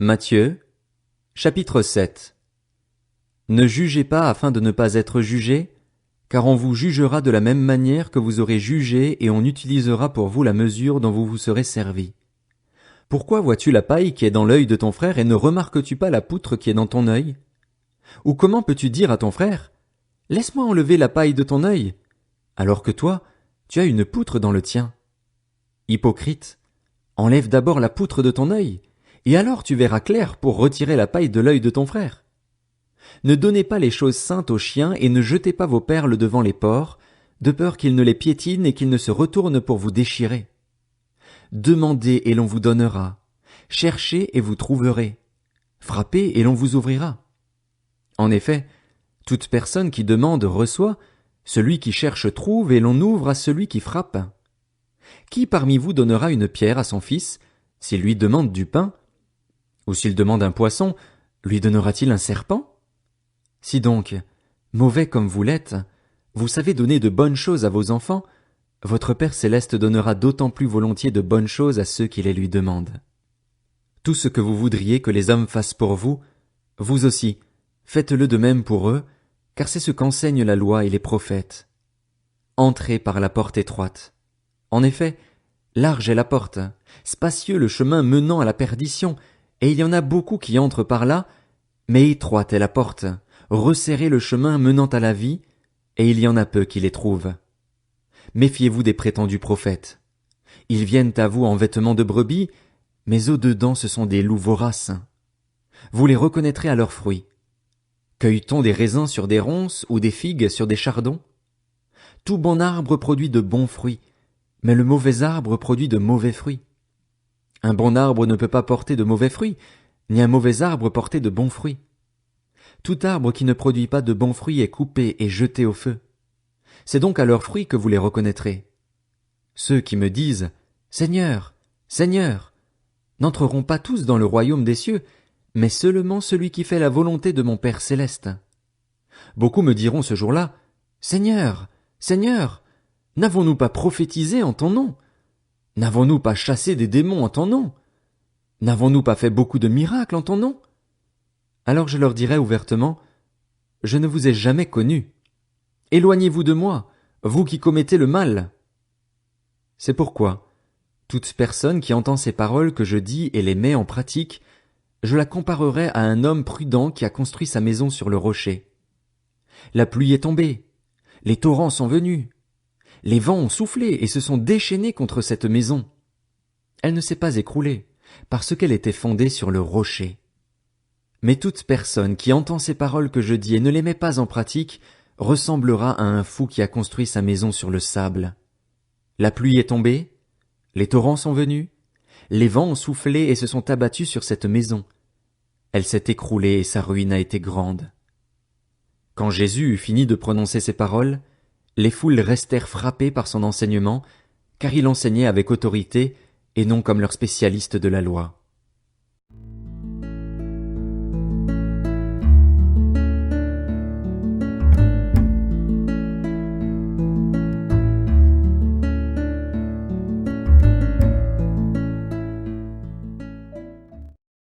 Matthieu, chapitre 7. Ne jugez pas afin de ne pas être jugés, car on vous jugera de la même manière que vous aurez jugé et on utilisera pour vous la mesure dont vous vous serez servi. Pourquoi vois-tu la paille qui est dans l'œil de ton frère et ne remarques-tu pas la poutre qui est dans ton œil? Ou comment peux-tu dire à ton frère, « Laisse-moi enlever la paille de ton œil » alors que toi, tu as une poutre dans le tien? Hypocrite, enlève d'abord la poutre de ton œil, et alors tu verras clair pour retirer la paille de l'œil de ton frère. Ne donnez pas les choses saintes aux chiens et ne jetez pas vos perles devant les porcs, de peur qu'ils ne les piétinent et qu'ils ne se retournent pour vous déchirer. Demandez et l'on vous donnera. Cherchez et vous trouverez. Frappez et l'on vous ouvrira. En effet, toute personne qui demande reçoit, celui qui cherche trouve et l'on ouvre à celui qui frappe. Qui parmi vous donnera une pierre à son fils, s'il lui demande du pain? Ou s'il demande un poisson, lui donnera-t-il un serpent? Si donc, mauvais comme vous l'êtes, vous savez donner de bonnes choses à vos enfants, votre Père céleste donnera d'autant plus volontiers de bonnes choses à ceux qui les lui demandent. Tout ce que vous voudriez que les hommes fassent pour vous, vous aussi, faites-le de même pour eux, car c'est ce qu'enseignent la loi et les prophètes. Entrez par la porte étroite. En effet, large est la porte, spacieux le chemin menant à la perdition, et il y en a beaucoup qui entrent par là, mais étroite est la porte, resserré le chemin menant à la vie, et il y en a peu qui les trouvent. Méfiez-vous des prétendus prophètes. Ils viennent à vous en vêtements de brebis, mais au-dedans ce sont des loups voraces. Vous les reconnaîtrez à leurs fruits. Cueille-t-on des raisins sur des ronces ou des figues sur des chardons? Tout bon arbre produit de bons fruits, mais le mauvais arbre produit de mauvais fruits. Un bon arbre ne peut pas porter de mauvais fruits, ni un mauvais arbre porter de bons fruits. Tout arbre qui ne produit pas de bons fruits est coupé et jeté au feu. C'est donc à leurs fruits que vous les reconnaîtrez. Ceux qui me disent « Seigneur, Seigneur » n'entreront pas tous dans le royaume des cieux, mais seulement celui qui fait la volonté de mon Père céleste. Beaucoup me diront ce jour-là « Seigneur, Seigneur, n'avons-nous pas prophétisé en ton nom? N'avons-nous pas chassé des démons en ton nom? N'avons-nous pas fait beaucoup de miracles en ton nom? » Alors je leur dirai ouvertement, « Je ne vous ai jamais connus. Éloignez-vous de moi, vous qui commettez le mal. » C'est pourquoi, toute personne qui entend ces paroles que je dis et les met en pratique, je la comparerai à un homme prudent qui a construit sa maison sur le rocher. La pluie est tombée, les torrents sont venus, les vents ont soufflé et se sont déchaînés contre cette maison. Elle ne s'est pas écroulée, parce qu'elle était fondée sur le rocher. Mais toute personne qui entend ces paroles que je dis et ne les met pas en pratique, ressemblera à un fou qui a construit sa maison sur le sable. La pluie est tombée, les torrents sont venus, les vents ont soufflé et se sont abattus sur cette maison. Elle s'est écroulée et sa ruine a été grande. Quand Jésus eut fini de prononcer ces paroles, les foules restèrent frappées par son enseignement, car il enseignait avec autorité et non comme leurs spécialistes de la loi.